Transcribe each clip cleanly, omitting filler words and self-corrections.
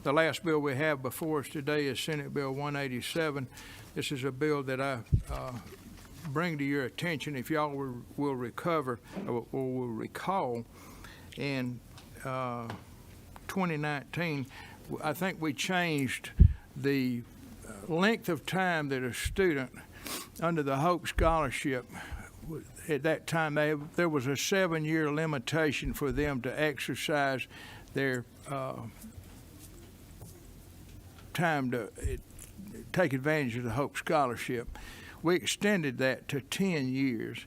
The last bill we have before us today is Senate Bill 187. This is a bill that I bring to your attention. If y'all will recover or will recall, in 2019, I think we changed the length of time that a student under the Hope Scholarship, at that time there was a 7-year limitation for them to exercise their time to take advantage of the Hope Scholarship. We extended that to 10 years.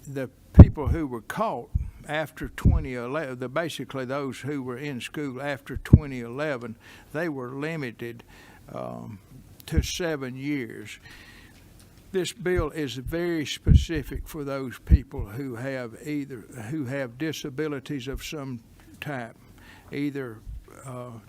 The people who were caught after 2011, basically those who were in school after 2011, they were limited to 7 years. This bill is very specific for those people who have disabilities of some type, either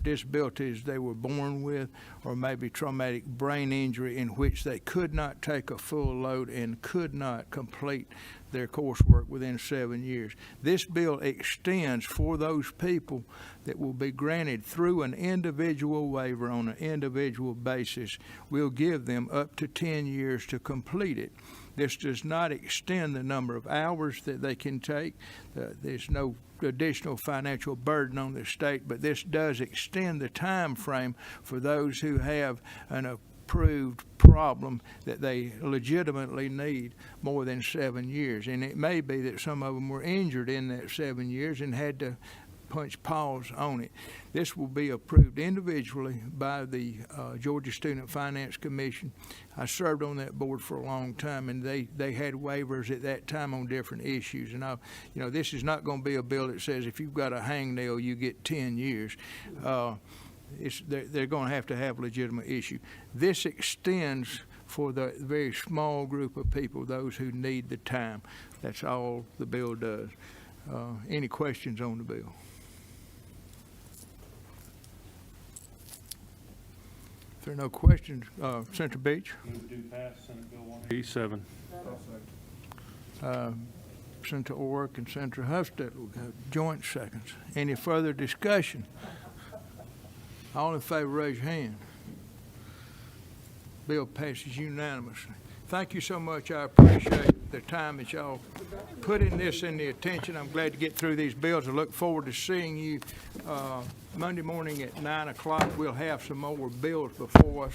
disabilities they were born with, or maybe traumatic brain injury in which they could not take a full load and could not complete their coursework within 7 years. This bill extends for those people that will be granted through an individual waiver on an individual basis. We'll give them up to 10 years to complete it. This does not extend the number of hours that they can take. There's no additional financial burden on the state, but this does extend the time frame for those who have an approved problem that they legitimately need more than 7 years. And it may be that some of them were injured in that 7 years and had to punch pause on it. This will be approved individually by the Georgia Student Finance Commission. I served on that board for a long time, and they had waivers at that time on different issues. And this is not going to be a bill that says if you've got a hangnail, you get 10 years. They're going to have legitimate issue. This extends for the very small group of people, those who need the time. That's all the bill does. Any questions on the bill? If there are no questions, Senator Beach? Move to pass Senate Bill 187. Senator Orrick and Senator Husted will have joint seconds. Any further discussion? All in favor, raise your hand. Bill passes unanimously. Thank you so much. I appreciate the time that y'all put in this and the attention. I'm glad to get through these bills. I look forward to seeing you Monday morning at 9 o'clock. We'll have some more bills before us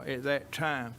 at that time.